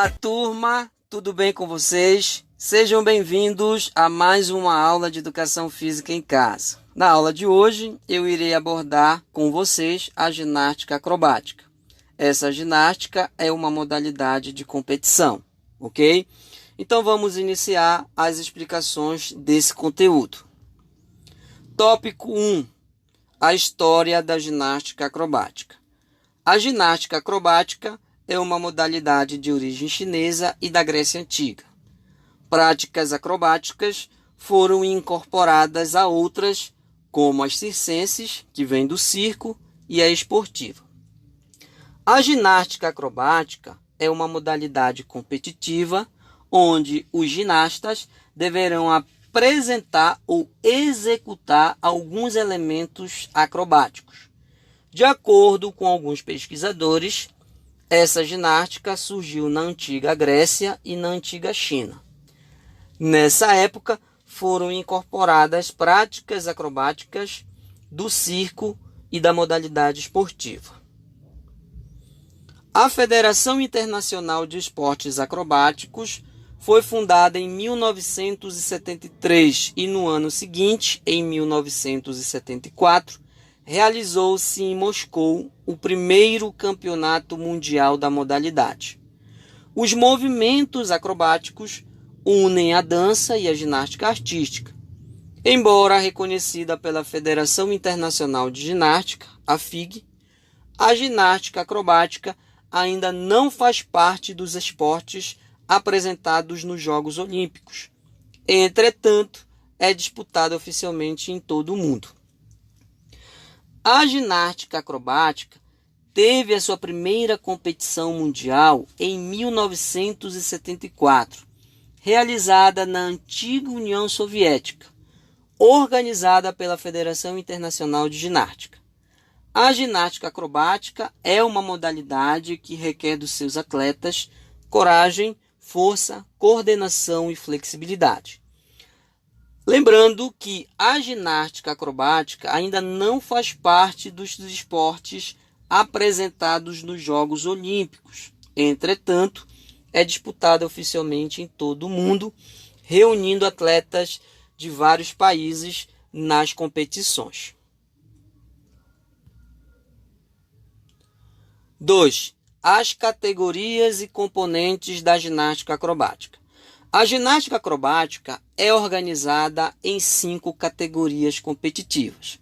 Olá, turma, tudo bem com vocês? Sejam bem-vindos a mais uma aula de Educação Física em Casa. Na aula de hoje, eu irei abordar com vocês a ginástica acrobática. Essa ginástica é uma modalidade de competição, ok? Então vamos iniciar as explicações desse conteúdo. Tópico 1. A história da ginástica acrobática. A ginástica acrobática é uma modalidade de origem chinesa e da Grécia Antiga. Práticas acrobáticas foram incorporadas a outras, como as circenses, que vêm do circo, e a esportiva. A ginástica acrobática é uma modalidade competitiva onde os ginastas deverão apresentar ou executar alguns elementos acrobáticos. De acordo com alguns pesquisadores, essa ginástica surgiu na antiga Grécia e na antiga China. Nessa época, foram incorporadas práticas acrobáticas do circo e da modalidade esportiva. A Federação Internacional de Esportes Acrobáticos foi fundada em 1973 e no ano seguinte, em 1974, realizou-se em Moscou o primeiro campeonato mundial da modalidade. Os movimentos acrobáticos unem a dança e a ginástica artística. Embora reconhecida pela Federação Internacional de Ginástica, a FIG, a ginástica acrobática ainda não faz parte dos esportes apresentados nos Jogos Olímpicos. Entretanto, é disputada oficialmente em todo o mundo. A ginástica acrobática teve a sua primeira competição mundial em 1974, realizada na antiga União Soviética, organizada pela Federação Internacional de Ginástica. A ginástica acrobática é uma modalidade que requer dos seus atletas coragem, força, coordenação e flexibilidade. Lembrando que a ginástica acrobática ainda não faz parte dos esportes apresentados nos Jogos Olímpicos. Entretanto, é disputada oficialmente em todo o mundo, reunindo atletas de vários países nas competições. 2. As categorias e componentes da ginástica acrobática. A ginástica acrobática é organizada em 5 categorias competitivas.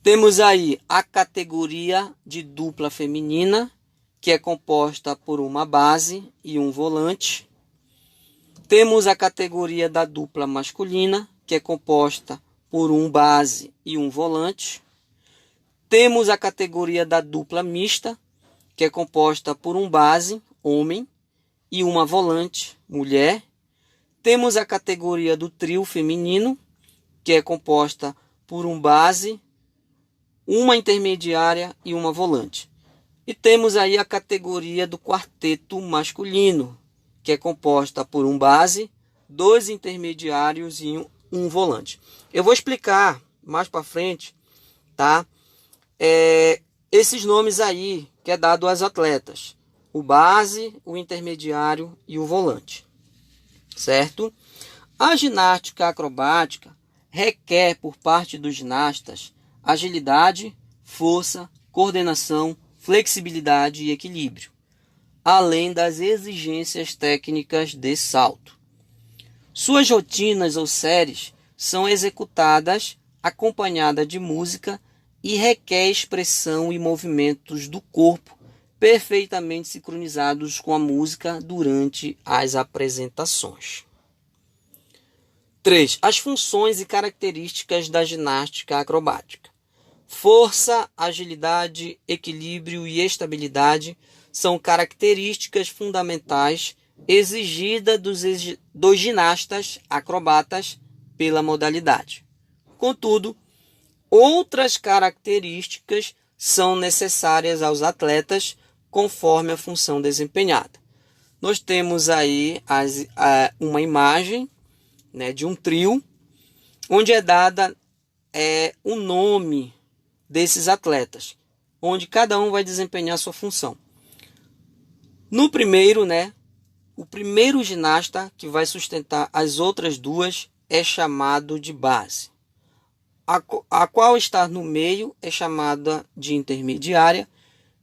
Temos aí a categoria de dupla feminina, que é composta por uma base e um volante. Temos a categoria da dupla masculina, que é composta por um base e um volante. Temos a categoria da dupla mista, que é composta por um base, homem, e uma volante, mulher. Temos a categoria do trio feminino, que é composta por um base, uma intermediária e uma volante. E temos aí a categoria do quarteto masculino, que é composta por um base, 2 intermediários e um volante. Eu vou explicar mais para frente, tá? Esses nomes aí que é dado aos atletas: o base, o intermediário e o volante, certo? A ginástica acrobática requer por parte dos ginastas agilidade, força, coordenação, flexibilidade e equilíbrio, além das exigências técnicas de salto. Suas rotinas ou séries são executadas acompanhadas de música e requer expressão e movimentos do corpo perfeitamente sincronizados com a música durante as apresentações. 3. As funções e características da ginástica acrobática. Força, agilidade, equilíbrio e estabilidade são características fundamentais exigidas dos ginastas acrobatas pela modalidade. Contudo, outras características são necessárias aos atletas conforme a função desempenhada. Nós temos aí uma imagem, né, de um trio, onde é dada o nome desses atletas, onde cada um vai desempenhar sua função. No primeiro, né, o primeiro ginasta que vai sustentar as outras duas é chamado de base. A qual está no meio é chamada de intermediária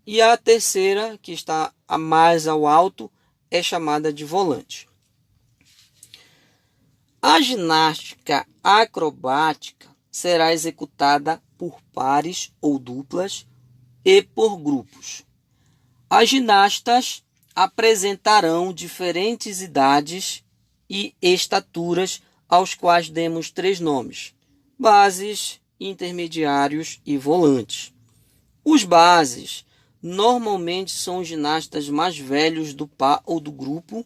e a terceira, que está a mais ao alto, é chamada de volante. A ginástica acrobática será executada por pares ou duplas e por grupos. As ginastas apresentarão diferentes idades e estaturas, aos quais demos 3 nomes: bases, intermediários e volantes. Os bases normalmente são os ginastas mais velhos do par ou do grupo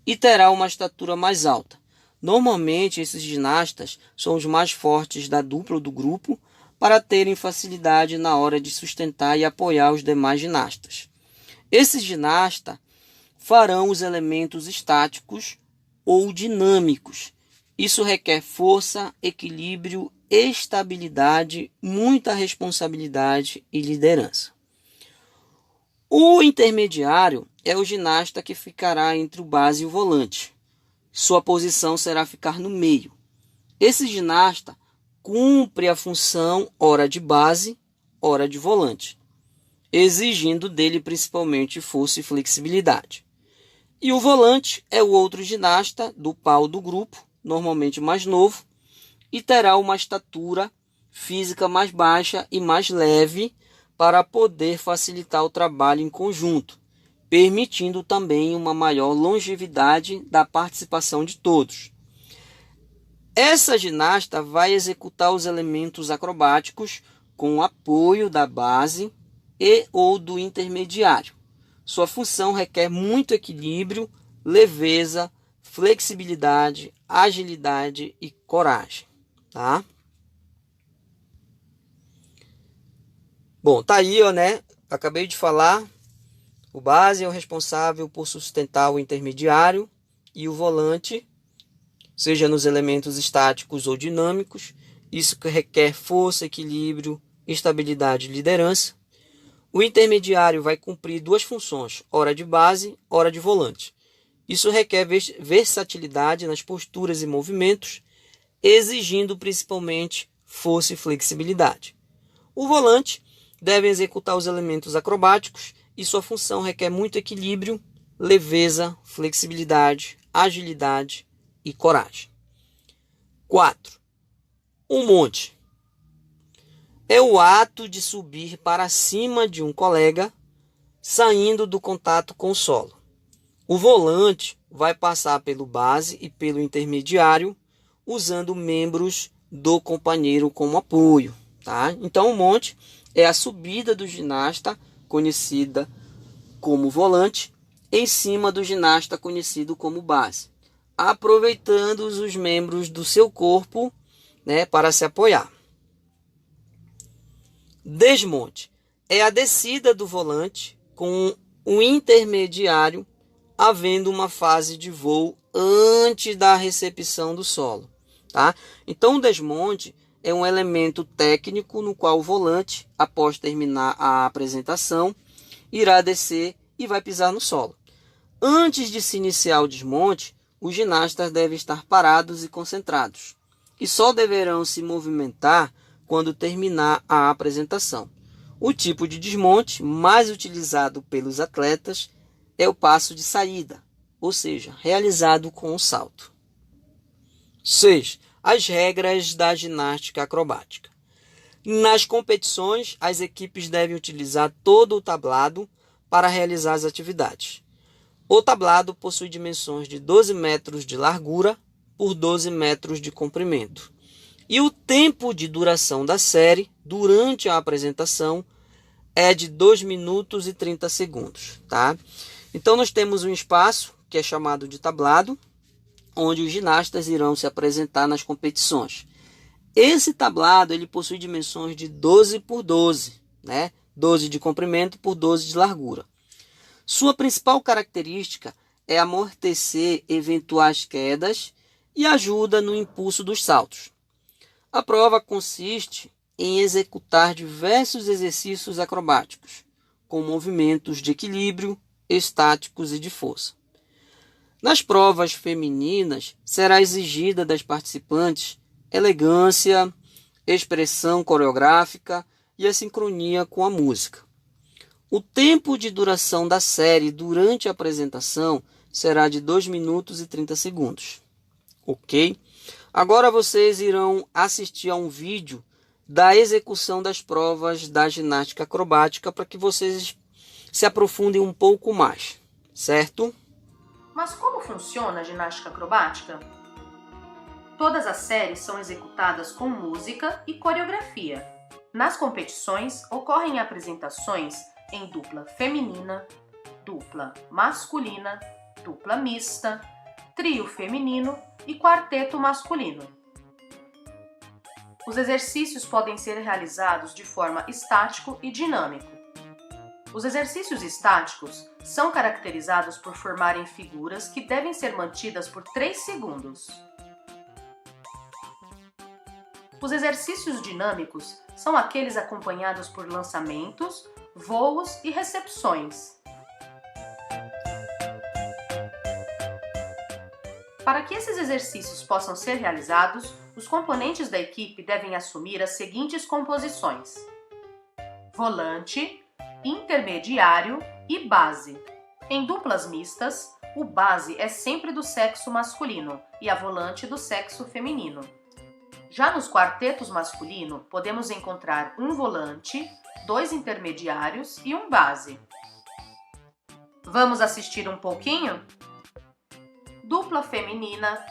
e terá uma estatura mais alta. Normalmente esses ginastas são os mais fortes da dupla ou do grupo, para terem facilidade na hora de sustentar e apoiar os demais ginastas. Esses ginastas farão os elementos estáticos ou dinâmicos. Isso requer força, equilíbrio, estabilidade, muita responsabilidade e liderança. O intermediário é o ginasta que ficará entre o base e o volante. Sua posição será ficar no meio. Esse ginasta cumpre a função ora de base, ora de volante, exigindo dele principalmente força e flexibilidade. E o volante é o outro ginasta do par ou do grupo, normalmente mais novo, e terá uma estatura física mais baixa e mais leve para poder facilitar o trabalho em conjunto, permitindo também uma maior longevidade da participação de todos. Essa ginasta vai executar os elementos acrobáticos com o apoio da base e ou do intermediário. Sua função requer muito equilíbrio, leveza, flexibilidade, agilidade e coragem, tá? Bom, tá aí, né? Acabei de falar. O base é o responsável por sustentar o intermediário e o volante, seja nos elementos estáticos ou dinâmicos. Isso que requer força, equilíbrio, estabilidade e liderança. O intermediário vai cumprir 2 funções, ora de base, ora de volante. Isso requer versatilidade nas posturas e movimentos, exigindo principalmente força e flexibilidade. O volante deve executar os elementos acrobáticos e sua função requer muito equilíbrio, leveza, flexibilidade, agilidade e coragem. 4. O monte é o ato de subir para cima de um colega, saindo do contato com o solo. O volante vai passar pelo base e pelo intermediário, usando membros do companheiro como apoio, tá? Então, o monte é a subida do ginasta, conhecida como volante, em cima do ginasta conhecido como base, aproveitando os membros do seu corpo, né, para se apoiar. Desmonte é a descida do volante com o intermediário, havendo uma fase de voo antes da recepção do solo, tá? Então, o desmonte é um elemento técnico no qual o volante, após terminar a apresentação, irá descer e vai pisar no solo. Antes de se iniciar o desmonte, os ginastas devem estar parados e concentrados, e só deverão se movimentar quando terminar a apresentação. O tipo de desmonte mais utilizado pelos atletas é o passo de saída, ou seja, realizado com o salto. 6. As regras da ginástica acrobática. Nas competições, as equipes devem utilizar todo o tablado para realizar as atividades. O tablado possui dimensões de 12 metros de largura por 12 metros de comprimento. E o tempo de duração da série durante a apresentação é de 2 minutos e 30 segundos, tá? Então, nós temos um espaço que é chamado de tablado, onde os ginastas irão se apresentar nas competições. Esse tablado ele possui dimensões de 12 por 12, né? 12 de comprimento por 12 de largura. Sua principal característica é amortecer eventuais quedas e ajuda no impulso dos saltos. A prova consiste em executar diversos exercícios acrobáticos, com movimentos de equilíbrio, estáticos e de força. Nas provas femininas, será exigida das participantes elegância, expressão coreográfica e a sincronia com a música. O tempo de duração da série durante a apresentação será de 2 minutos e 30 segundos. Ok? Agora vocês irão assistir a um vídeo da execução das provas da ginástica acrobática para que vocês se aprofundem um pouco mais, certo? Mas como funciona a ginástica acrobática? Todas as séries são executadas com música e coreografia. Nas competições, ocorrem apresentações em dupla feminina, dupla masculina, dupla mista, trio feminino e quarteto masculino. Os exercícios podem ser realizados de forma estático e dinâmico. Os exercícios estáticos são caracterizados por formarem figuras que devem ser mantidas por 3 segundos. Os exercícios dinâmicos são aqueles acompanhados por lançamentos, voos e recepções. Para que esses exercícios possam ser realizados, os componentes da equipe devem assumir as seguintes composições: volante, intermediário e base. Em duplas mistas, o base é sempre do sexo masculino e a volante do sexo feminino. Já nos quartetos masculino, podemos encontrar um volante, 2 intermediários e um base. Vamos assistir um pouquinho? Dupla feminina,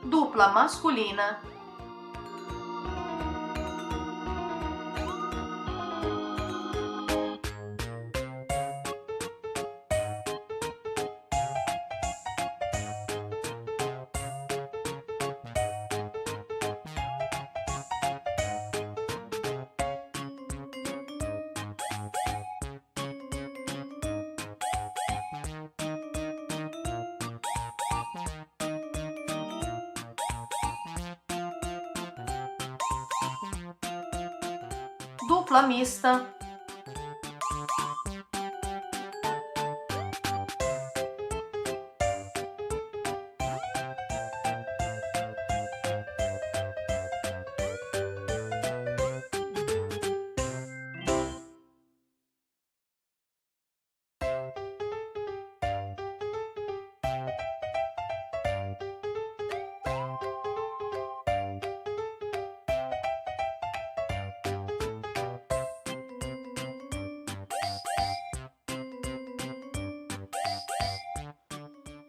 dupla masculina, dupla mista,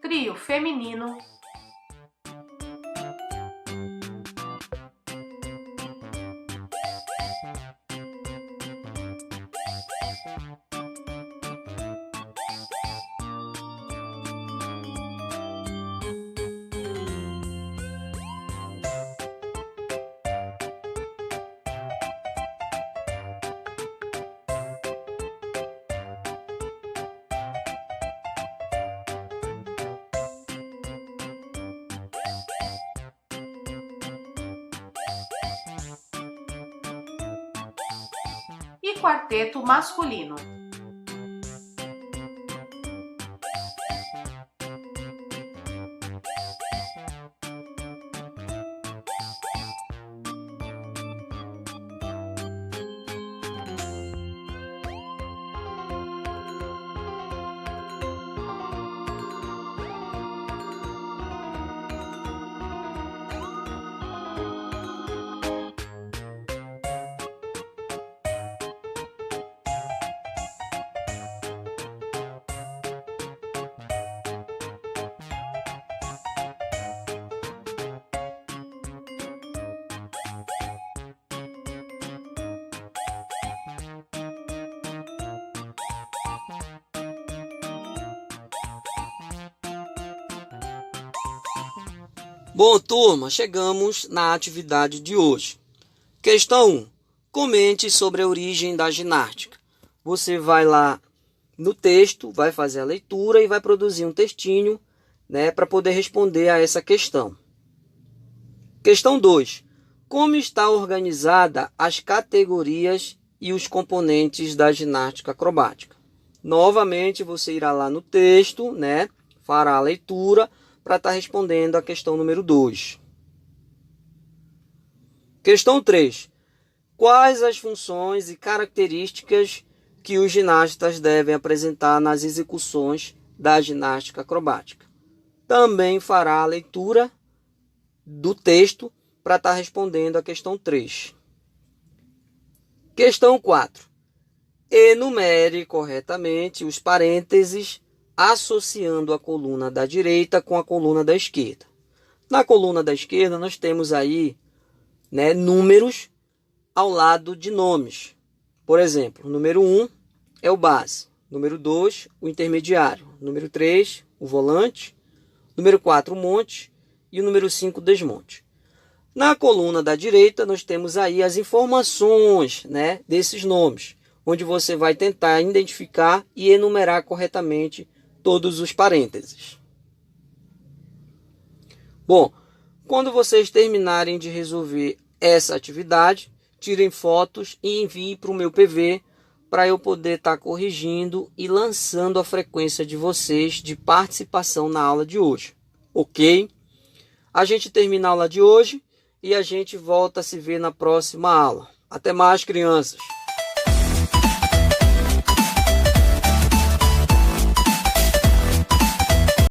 trio feminino, e quarteto masculino. Bom, turma, chegamos na atividade de hoje. Questão 1. Comente sobre a origem da ginástica. Você vai lá no texto, vai fazer a leitura e vai produzir um textinho, para poder responder a essa questão. Questão 2. Como está organizada as categorias e os componentes da ginástica acrobática? Novamente, você irá lá no texto, fará a leitura para estar respondendo a questão número 2. Questão 3. Quais as funções e características que os ginastas devem apresentar nas execuções da ginástica acrobática? Também fará a leitura do texto para estar respondendo a questão 3. Questão 4. Enumere corretamente os parênteses associando a coluna da direita com a coluna da esquerda. Na coluna da esquerda nós temos aí números ao lado de nomes. Por exemplo, o número 1 é o base, número 2 o intermediário, número 3 o volante, número 4 o monte e o número 5 o desmonte. Na coluna da direita nós temos aí as informações desses nomes, onde você vai tentar identificar e enumerar corretamente todos os parênteses. Bom, quando vocês terminarem de resolver essa atividade, tirem fotos e enviem para o meu PV para eu poder estar corrigindo e lançando a frequência de vocês de participação na aula de hoje. Ok? A gente termina a aula de hoje e a gente volta a se ver na próxima aula. Até mais, crianças!